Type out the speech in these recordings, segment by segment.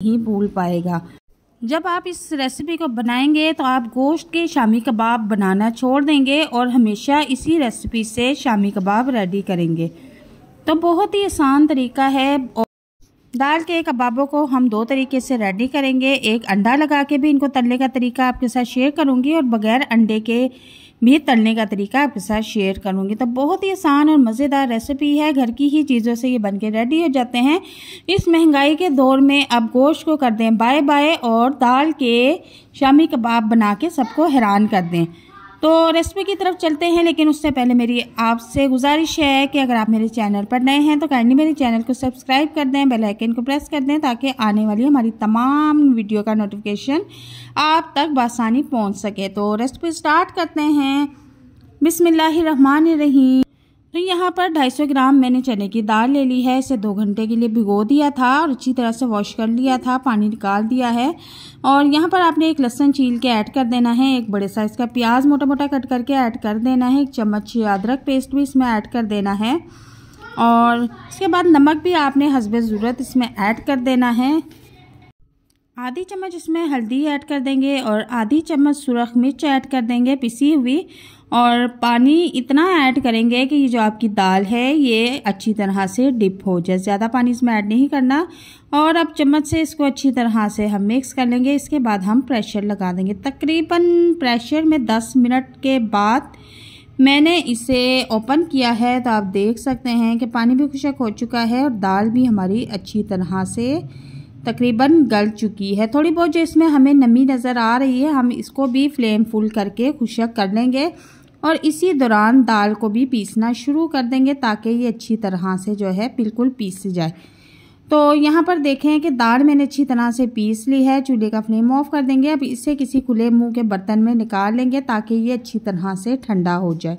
नहीं भूल पाएगा। जब आप इस रेसिपी को बनाएंगे तो आप गोश्त के शामी कबाब बनाना छोड़ देंगे और हमेशा इसी रेसिपी से शामी कबाब रेडी करेंगे। तो बहुत ही आसान तरीका है। और दाल के कबाबों को हम दो तरीके से रेडी करेंगे। एक अंडा लगा के भी इनको तलने का तरीका आपके साथ शेयर करूंगी और बगैर अंडे के भी तलने का तरीका आपके साथ शेयर करूंगी। तो बहुत ही आसान और मज़ेदार रेसिपी है। घर की ही चीज़ों से ये बनके रेडी हो जाते हैं। इस महंगाई के दौर में अब गोश्त को कर दें बाय बाय और दाल के शामी कबाब बना के सबको हैरान कर दें। तो रेसिपी की तरफ चलते हैं, लेकिन उससे पहले मेरी आपसे गुजारिश है कि अगर आप मेरे चैनल पर नए हैं तो काइंडली मेरे चैनल को सब्सक्राइब कर दें, बेल आइकन को प्रेस कर दें ताकि आने वाली हमारी तमाम वीडियो का नोटिफिकेशन आप तक बआसानी पहुंच सके। तो रेसिपी स्टार्ट करते हैं। बिस्मिल्लाहिर्रहमानिर्रहीम। तो यहाँ पर 250 ग्राम मैंने चने की दाल ले ली है। इसे 2 घंटे के लिए भिगो दिया था और अच्छी तरह से वॉश कर लिया था, पानी निकाल दिया है। और यहाँ पर आपने एक लहसुन छील के ऐड कर देना है, एक बड़े साइज़ का प्याज मोटा मोटा कट करके ऐड कर देना है, 1 चम्मच अदरक पेस्ट भी इसमें ऐड कर देना है। और इसके बाद नमक भी आपने हस्बे ज़रूरत इसमें ऐड कर देना है। आधी चम्मच इसमें हल्दी ऐड कर देंगे और आधी चम्मच सुरख मिर्च ऐड कर देंगे पिसी हुई। और पानी इतना ऐड करेंगे कि ये जो आपकी दाल है ये अच्छी तरह से डिप हो जाए, ज़्यादा पानी इसमें ऐड नहीं करना। और अब चम्मच से इसको अच्छी तरह से हम मिक्स कर लेंगे। इसके बाद हम प्रेशर लगा देंगे। तकरीबन प्रेशर में 10 मिनट के बाद मैंने इसे ओपन किया है तो आप देख सकते हैं कि पानी भी खुश्क हो चुका है और दाल भी हमारी अच्छी तरह से तकरीबन गल चुकी है। थोड़ी बहुत जो इसमें हमें नमी नज़र आ रही है, हम इसको भी फ्लेम फुल करके खुश्क कर लेंगे और इसी दौरान दाल को भी पीसना शुरू कर देंगे ताकि ये अच्छी तरह से जो है बिल्कुल पीस जाए। तो यहाँ पर देखें कि दाल मैंने अच्छी तरह से पीस ली है। चूल्हे का फ्लेम ऑफ कर देंगे। अब इसे किसी खुले मुंह के बर्तन में निकाल लेंगे ताकि ये अच्छी तरह से ठंडा हो जाए।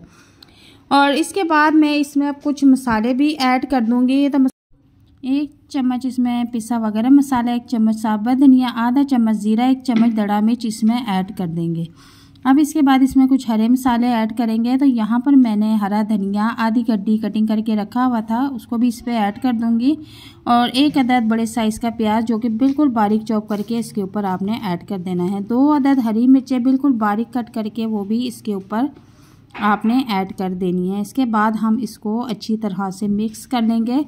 और इसके बाद मैं इसमें अब कुछ मसाले भी ऐड कर दूँगी। तो 1 चम्मच इसमें पिसा वगैरह मसाला, 1 चम्मच साबुत धनिया, आधा चम्मच ज़ीरा, 1 चम्मच दड़ा मिर्च इसमें ऐड कर देंगे। अब इसके बाद इसमें कुछ हरे मसाले ऐड करेंगे। तो यहाँ पर मैंने हरा धनिया आधी गड्डी कटिंग करके रखा हुआ था, उसको भी इस पर ऐड कर दूँगी। और 1 अदद बड़े साइज़ का प्याज जो कि बिल्कुल बारीक चॉप करके इसके ऊपर आपने ऐड कर देना है। 2 अदद हरी मिर्चें बिल्कुल बारीक कट करके वो भी इसके ऊपर आपने ऐड कर देनी है। इसके बाद हम इसको अच्छी तरह से मिक्स कर लेंगे।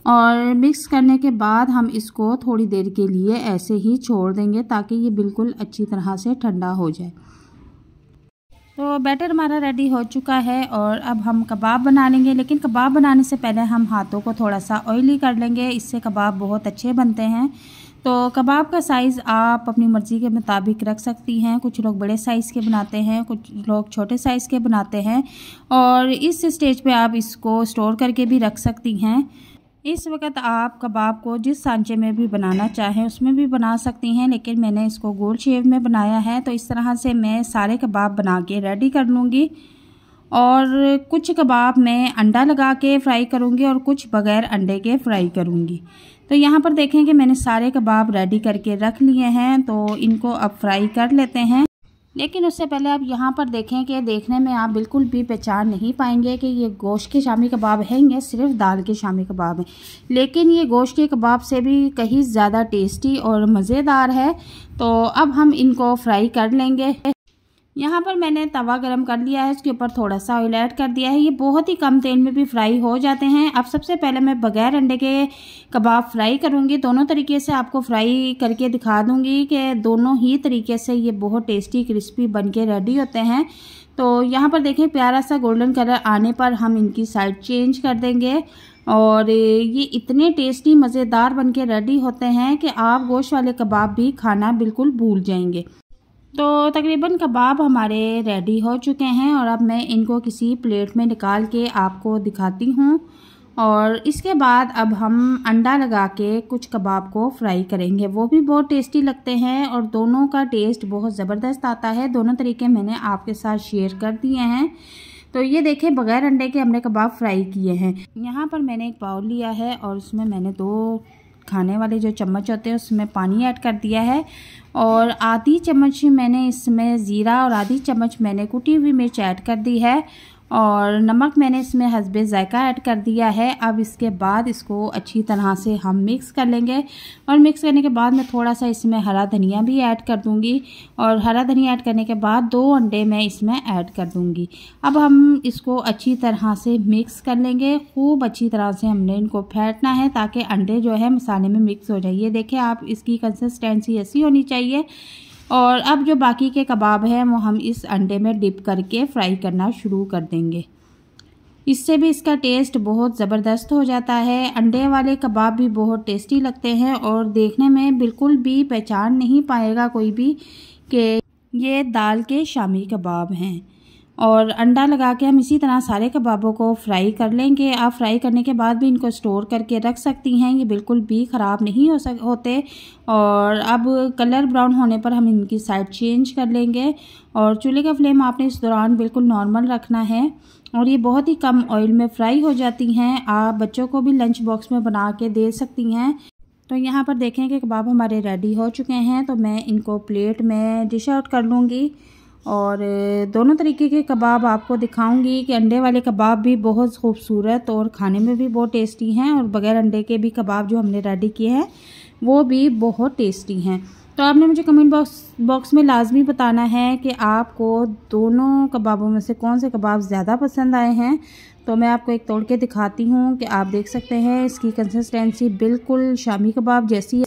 और मिक्स करने के बाद हम इसको थोड़ी देर के लिए ऐसे ही छोड़ देंगे ताकि ये बिल्कुल अच्छी तरह से ठंडा हो जाए। तो बैटर हमारा रेडी हो चुका है और अब हम कबाब बना लेंगे। लेकिन कबाब बनाने से पहले हम हाथों को थोड़ा सा ऑयली कर लेंगे, इससे कबाब बहुत अच्छे बनते हैं। तो कबाब का साइज़ आप अपनी मर्ज़ी के मुताबिक रख सकती हैं। कुछ लोग बड़े साइज़ के बनाते हैं, कुछ लोग छोटे साइज़ के बनाते हैं। और इस स्टेज पे आप इसको स्टोर करके भी रख सकती हैं। इस वक्त आप कबाब को जिस सांचे में भी बनाना चाहें उसमें भी बना सकती हैं, लेकिन मैंने इसको गोल शेप में बनाया है। तो इस तरह से मैं सारे कबाब बना के रेडी कर लूँगी। और कुछ कबाब मैं अंडा लगा के फ्राई करूँगी और कुछ बग़ैर अंडे के फ्राई करूँगी। तो यहाँ पर देखें कि मैंने सारे कबाब रेडी करके रख लिए हैं। तो इनको अब फ्राई कर लेते हैं। लेकिन उससे पहले आप यहाँ पर देखें कि देखने में आप बिल्कुल भी पहचान नहीं पाएंगे कि ये गोश्त के शामी कबाब हैं या सिर्फ दाल के शामी कबाब हैं। लेकिन ये गोश्त के कबाब से भी कहीं ज़्यादा टेस्टी और मज़ेदार है। तो अब हम इनको फ्राई कर लेंगे। यहाँ पर मैंने तवा गरम कर लिया है, इसके ऊपर थोड़ा सा ऑयल ऐड कर दिया है। ये बहुत ही कम तेल में भी फ्राई हो जाते हैं। अब सबसे पहले मैं बगैर अंडे के कबाब फ्राई करूँगी। दोनों तरीके से आपको फ्राई करके दिखा दूँगी कि दोनों ही तरीके से ये बहुत टेस्टी क्रिस्पी बन के रेडी होते हैं। तो यहाँ पर देखें प्यारा सा गोल्डन कलर आने पर हम इनकी साइड चेंज कर देंगे। और ये इतने टेस्टी मज़ेदार बन के रेडी होते हैं कि आप गोश्त वाले कबाब भी खाना बिल्कुल भूल जाएंगे। तो तकरीबन कबाब हमारे रेडी हो चुके हैं और अब मैं इनको किसी प्लेट में निकाल के आपको दिखाती हूँ। और इसके बाद अब हम अंडा लगा के कुछ कबाब को फ्राई करेंगे, वो भी बहुत टेस्टी लगते हैं और दोनों का टेस्ट बहुत ज़बरदस्त आता है। दोनों तरीके मैंने आपके साथ शेयर कर दिए हैं। तो ये देखें बग़ैर अंडे के हमने कबाब फ्राई किए हैं। यहाँ पर मैंने एक बाउल लिया है और उसमें मैंने 2 खाने वाले जो चम्मच होते हैं उसमें पानी ऐड कर दिया है। और आधी चम्मच मैंने इसमें ज़ीरा और आधी चम्मच मैंने कुटी हुई मिर्च ऐड कर दी है। और नमक मैंने इसमें हस्बे ज़ायका ऐड कर दिया है। अब इसके बाद इसको अच्छी तरह से हम मिक्स कर लेंगे और मिक्स करने के बाद मैं थोड़ा सा इसमें हरा धनिया भी ऐड कर दूंगी और हरा धनिया ऐड करने के बाद 2 अंडे मैं इसमें ऐड कर दूंगी। अब हम इसको अच्छी तरह से मिक्स कर लेंगे। खूब अच्छी तरह से हमने इनको फेंटना है ताकि अंडे जो है मसाले में मिक्स हो जाए। ये देखिए आप, इसकी कंसिस्टेंसी ऐसी होनी चाहिए। और अब जो बाकी के कबाब हैं वो हम इस अंडे में डिप करके फ्राई करना शुरू कर देंगे। इससे भी इसका टेस्ट बहुत ज़बरदस्त हो जाता है। अंडे वाले कबाब भी बहुत टेस्टी लगते हैं और देखने में बिल्कुल भी पहचान नहीं पाएगा कोई भी कि ये दाल के शामी कबाब हैं। और अंडा लगा के हम इसी तरह सारे कबाबों को फ्राई कर लेंगे। आप फ्राई करने के बाद भी इनको स्टोर करके रख सकती हैं, ये बिल्कुल भी ख़राब नहीं होते। और अब कलर ब्राउन होने पर हम इनकी साइड चेंज कर लेंगे और चूल्हे का फ्लेम आपने इस दौरान बिल्कुल नॉर्मल रखना है और ये बहुत ही कम ऑयल में फ्राई हो जाती हैं। आप बच्चों को भी लंच बॉक्स में बना के दे सकती हैं। तो यहाँ पर देखें कि कबाब हमारे रेडी हो चुके हैं, तो मैं इनको प्लेट में डिश आउट कर लूँगी और दोनों तरीके के कबाब आपको दिखाऊंगी कि अंडे वाले कबाब भी बहुत खूबसूरत और खाने में भी बहुत टेस्टी हैं और बग़ैर अंडे के भी कबाब जो हमने रेडी किए हैं वो भी बहुत टेस्टी हैं। तो आपने मुझे कमेंट बॉक्स में लाजमी बताना है कि आपको दोनों कबाबों में से कौन से कबाब ज़्यादा पसंद आए हैं। तो मैं आपको एक तोड़ के दिखाती हूँ कि आप देख सकते हैं इसकी कंसिस्टेंसी बिल्कुल शामी कबाब जैसी है।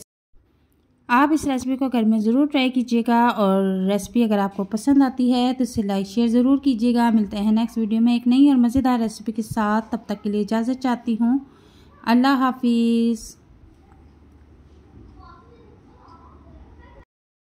आप इस रेसिपी को घर में ज़रूर ट्राई कीजिएगा और रेसिपी अगर आपको पसंद आती है तो इसे लाइक शेयर ज़रूर कीजिएगा। मिलते हैं नेक्स्ट वीडियो में एक नई और मज़ेदार रेसिपी के साथ। तब तक के लिए इजाज़त चाहती हूँ। अल्लाह हाफिज़।